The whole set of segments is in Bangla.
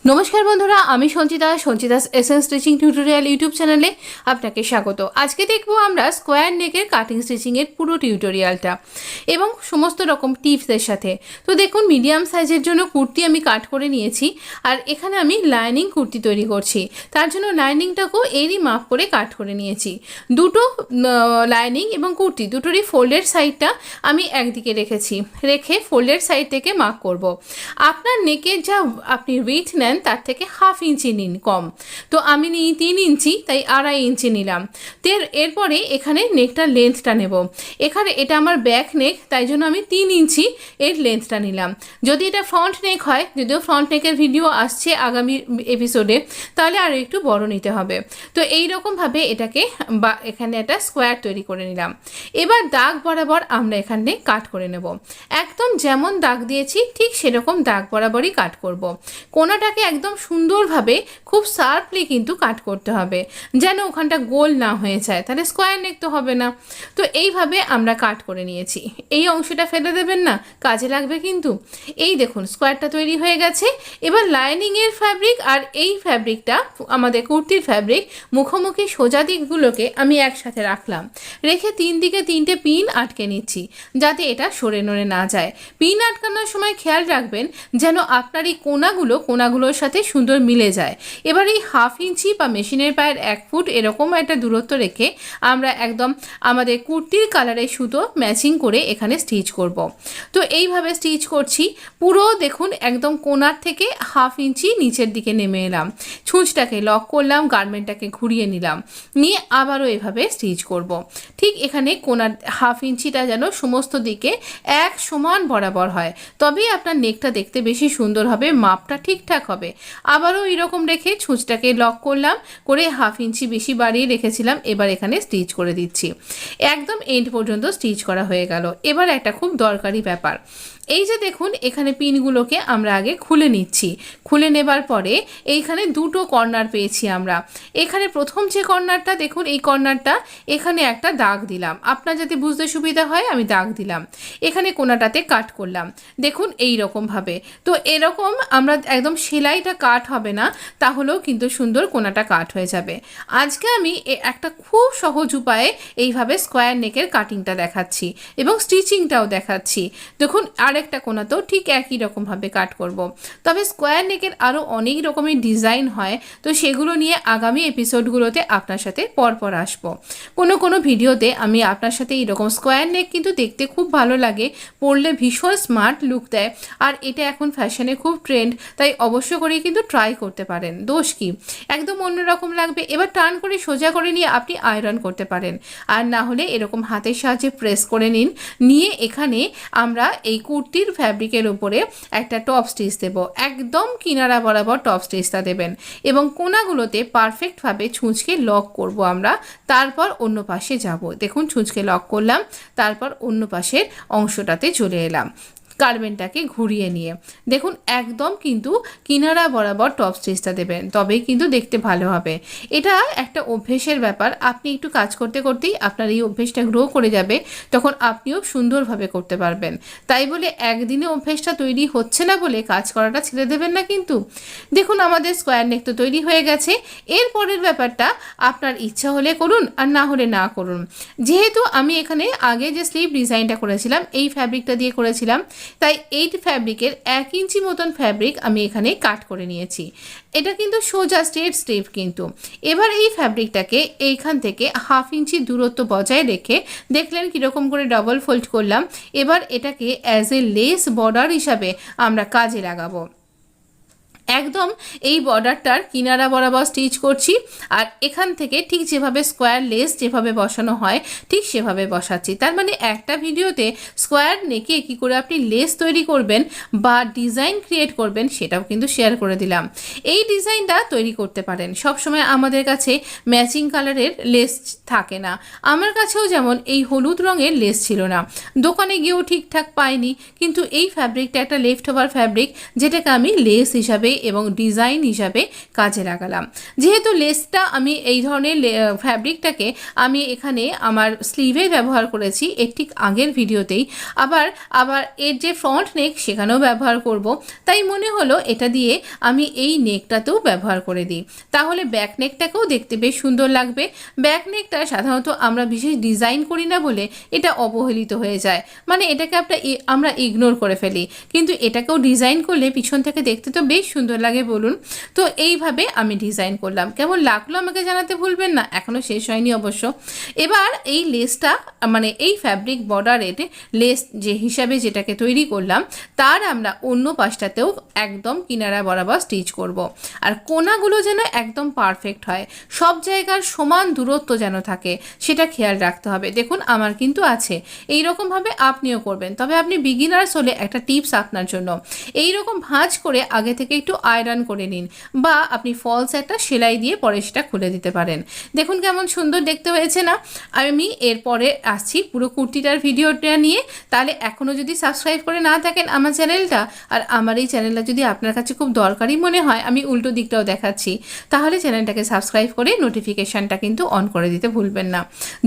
नमस्कार बंधुरा आमी संचितास एसेंस स्टिचिंग टिউটোরিয়াল यूट्यूब चैनले आपनाके स्वागत। आज के देखबो आमरा स्क्वायर नेकेर काटिंग स्टिचिंग एर पुरो टिউটোরিয়ালটা এবং সমস্ত রকম টিপসের সাথে। তো দেখুন মিডিয়াম সাইজের জন্য কুর্তি আমি কাট করে নিয়েছি আর এখানে আমি লাইনিং কুর্তি তৈরি করছি। তার জন্য লাইনিংটাকেও এরই মাপ করে কাট করে নিয়েছি। দুটো লাইনিং এবং কুর্তি দুটোরই ফোল্ডেড সাইডটা আমি একদিকে রেখে ফোল্ডেড সাইড থেকে মার্ক করব। আপনার নেকের যা আপনি উইথ নেন তার থেকে হাফ ইঞ্চি নিন কম। তো আমি নিই 3 ইঞ্চি, তাই 2.5 ইঞ্চি নিলাম। এরপরে এখানে নেকটার লেন্থটা নেব। এখানে এটা আমার ব্যাক নেক, তাই জন্য আমি 3 ইঞ্চি এর লেন্থটা নিলাম। যদি এটা ফ্রন্ট নেক হয়, যদিও ফ্রন্ট নেকের ভিডিও আসছে আগামী এপিসোডে, তাহলে আরও একটু বড় নিতে হবে। তো এই রকমভাবে এটাকে এখানে একটা স্কোয়ার তৈরি করে নিলাম। এবার দাগ বরাবর আমরা এখানে কাট করে নেব। একদম যেমন দাগ দিয়েছি ঠিক সেরকম দাগ বরাবরই কাট করব। কোনাটাকে একদম সুন্দরভাবে খুব শার্পলি কিন্তু কাট করতে হবে, যেন ওখানটা গোল না হয়ে যায়, তাহলে স্কোয়ার নেক তো হবে না। তো এইভাবে আমরা কাট করে নিয়েছি। এই অংশটা ফেলে দেবেন না, কাজে লাগবে কিন্তু। এই দেখুন স্কোয়ারটা তৈরি হয়ে গেছে। এবার লাইনিংয়ের ফ্যাব্রিক আর এই ফ্যাব্রিকটা আমাদের কুর্তির ফ্যাব্রিক মুখোমুখি সোজা দিকগুলোকে আমি একসাথে রাখলাম। রেখে 3 দিকে 3টে পিন আটকে নিচ্ছি, যাতে এটা সরে নড়ে না যায়। পিন আটকানোর সময় খেয়াল রাখবেন যেন আপনার এই কোনাগুলোর সাথে সুন্দর মিলে যায়। এবার এই হাফ ইঞ্চি বা মেশিনের পায়ের 1 ফুট এরকম একটা দূরত্ব রেখে আমরা একদম আমাদের কুর্তির কালারের সুতো ম্যাচিং করে এখানে স্টিচ করব। তো এইভাবে স্টিচ করছি। পুরো দেখুন একদম কোনার থেকে হাফ ইঞ্চি নিচের দিকে নেমে এলাম, ছুঁচটাকে লক করলাম, গার্মেন্টটাকে ঘুরিয়ে নিলাম, নিয়ে আবারও এভাবে স্টিচ করব। ঠিক এখানে কোনার হাফ ইঞ্চিটা যেন সমস্ত দিকে এক সমান বরাবর হয়, তবেই আপনার নেকটা দেখতে বেশি সুন্দর হবে, মাপটা ঠিকঠাক হবে। আবারও এরকম রেখে ছুঁচটাকে লক করলাম, করে হাফ ইঞ্চি বেশি বাড়িয়ে রেখেছিলাম। এবার এখানে স্টিচ করে দিচ্ছি। একদম এন্ড পর্যন্ত স্টিচ করা হয়ে গেল। এবার একটা খুব দরকারি ব্যাপার, এই যে দেখুন এখানে পিনগুলোকে আমরা আগে খুলে নিচ্ছি। খুলে নেবার পরে এইখানে দুটো কর্নার পেয়েছি আমরা। এখানে প্রথম যে কর্নারটা দেখুন, এই কর্নারটা এখানে একটা দাগ দিলাম, আপনার যাতে বুঝতে সুবিধা হয় আমি দাগ দিলাম। এখানে কোনাটাতে কাট করলাম দেখুন এই রকমভাবে। তো এরকম আমরা একদম সেলাইটা কাট হবে না, তাহলেও কিন্তু সুন্দর কোনাটা কাট হয়ে যাবে। আজকে আমি একটা খুব সহজ উপায়ে এইভাবে স্কোয়ার নেকের কাটিংটা দেখাচ্ছি এবং স্টিচিংটাও দেখাচ্ছি। দেখুন আরেকটা কোনাতেও ঠিক একই রকমভাবে কাট করব। তবে স্কোয়ার নেকের আরও অনেক রকমের ডিজাইন হয়, তো সেগুলো নিয়ে আগামী এপিসোডগুলোতে আপনার সাথে পরপর আসবো। কোনো ভিডিওতে আমি আপনার সাথে এইরকম স্কোয়ার নেক কিন্তু দেখতে খুব ভালো লাগে, পরলে ভীষণ স্মার্ট লুক দেয়, আর এটা এখন ফ্যাশনে খুব ট্রেন্ড, তাই অবশ্য করেই কিন্তু ট্রাই করতে পারেন। দোষ কি, একদম অন্যরকম লাগবে। এবার টার্ন করে সোজা করে নিয়ে আপনি আয়রন করতে পারেন, আর না হলে এরকম হাতের সাহায্যে প্রেস করে নিয়ে এখানে আমরা এই কুর্তির ফ্যাব্রিকের উপরে একটা টপ স্টিচ দেব। একদম কিনারা বরাবর টপ স্টিচটা দেবেন এবং কোনাগুলোতে পারফেক্টভাবে ছুঁচকে লক করব আমরা। তারপর অন্য পাশে যাব। দেখুন ছুঁচকে লক করলাম, তারপর অন্য পাশের অংশটাতে চলে এলাম গার্মেন্টটাকে ঘুরিয়ে নিয়ে। দেখুন একদম কিন্তু কিনারা বরাবর টপ স্টিচটা দেবেন, তবেই কিন্তু দেখতে ভালো হবে। এটা একটা অভ্যেসের ব্যাপার, আপনি একটু কাজ করতে করতেই আপনার এই অভ্যেসটা গ্রো করে যাবে, তখন আপনিও সুন্দরভাবে করতে পারবেন। তাই বলে একদিনে অভ্যেসটা তৈরি হচ্ছে না বলে কাজ করাটা ছেড়ে দেবেন না কিন্তু। দেখুন আমাদের স্কোয়ার নেক তো তৈরি হয়ে গেছে। এরপরের ব্যাপারটা আপনার ইচ্ছা হলে করুন, আর না হলে না করুন। যেহেতু আমি এখানে আগে যে স্লিভ ডিজাইনটা করেছিলাম এই ফ্যাব্রিকটা দিয়ে করেছিলাম, তাই এই ফ্যাব্রিকের 1 ইঞ্চি মতন ফ্যাব্রিক আমি এখানে কাট করে নিয়েছি। এটা কিন্তু সোজা স্ট্রেট স্লিভ কিন্তু। এবার এই ফ্যাব্রিকটাকে এইখান থেকে হাফ ইঞ্চি দূরত্ব বজায় রেখে দেখলেন কীরকম করে ডবল ফোল্ড করলাম। এবার এটাকে অ্যাজ এ লেস বর্ডার হিসাবে আমরা কাজে লাগাবো। একদম এই বর্ডারটার কিনারা বরাবর স্টিচ করছি, আর এখান থেকে ঠিক যেভাবে স্কোয়ার লেস যেভাবে বসানো হয় ঠিক সেভাবে বসাচ্ছি। তার মানে একটা ভিডিওতে স্কোয়ার নেকে কী করে আপনি লেস তৈরি করবেন বা ডিজাইন ক্রিয়েট করবেন সেটাও কিন্তু শেয়ার করে দিলাম। এই ডিজাইনটা তৈরি করতে পারেন। সবসময় আমাদের কাছে ম্যাচিং কালারের লেস থাকে না। আমার কাছেও যেমন এই হলুদ রঙের লেস ছিল না, দোকানে গিয়েও ঠিকঠাক পাইনি, কিন্তু এই ফ্যাব্রিকটা একটা লেফট ওভার ফ্যাব্রিক, যেটাকে আমি লেস হিসাবেই এবং ডিজাইন হিসাবে কাজে লাগালাম। যেহেতু লেসটা আমি এই ধরনের ফ্যাব্রিকটাকে আমি এখানে আমার স্লিভে ব্যবহার করেছি এর ঠিক আগের ভিডিওতেই, আবার এর যে ফ্রন্ট নেক সেখানেও ব্যবহার করব, তাই মনে হলো এটা দিয়ে আমি এই নেকটাতেও ব্যবহার করে দিই, তাহলে ব্যাক নেকটাকেও দেখতে বেশ সুন্দর লাগবে। ব্যাক নেকটা সাধারণত আমরা বিশেষ ডিজাইন করি না বলে এটা অবহেলিত হয়ে যায়, মানে এটাকে আমরা ইগনোর করে ফেলি, কিন্তু এটাকেও ডিজাইন করলে পিছন থেকে দেখতে তো বেশ সুন্দর লাগে বলুন। তো এইভাবে আমি ডিজাইন করলাম, কেমন লাগলো আমাকে জানাতে ভুলবেন না, এখনও শেষ হয়নি অবশ্য। এবার এই লেসটা মানে এই ফ্যাব্রিক বর্ডারের লেস যে হিসাবে যেটাকে তৈরি করলাম তার আমরা অন্য পাশটাতেও একদম কিনারা বরাবর স্টিচ করব। আর কোনাগুলো যেন একদম পারফেক্ট হয়, সব জায়গার সমান দূরত্ব যেন থাকে সেটা খেয়াল রাখতে হবে। দেখুন আমার কিন্তু আছে, এইরকমভাবে আপনিও করবেন। তবে আপনি বিগিনার্স হলে একটা টিপস আপনার জন্য, এইরকম ভাঁজ করে আগে থেকে একটু আয়রন করে নিন, বা আপনি ফলস একটা সেলাই দিয়ে পরে সেটা খুলে দিতে পারেন। দেখুন কেমন সুন্দর দেখতে হয়েছে না। আমি এরপরে আসছি পুরো কুর্তিটার ভিডিওটা নিয়ে। তাহলে এখনও যদি সাবস্ক্রাইব করে না থাকেন আমার চ্যানেলটা, আর আমার এই চ্যানেলটা যদি আপনার কাছে খুব দরকারি মনে হয়, আমি উল্টো দিকটাও দেখাচ্ছি, তাহলে চ্যানেলটাকে সাবস্ক্রাইব করে নোটিফিকেশানটা কিন্তু অন করে দিতে ভুলবেন না।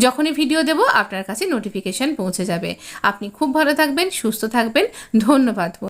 যখনই ভিডিও দেব আপনার কাছে নোটিফিকেশান পৌঁছে যাবে। আপনি খুব ভালো থাকবেন, সুস্থ থাকবেন, ধন্যবাদ।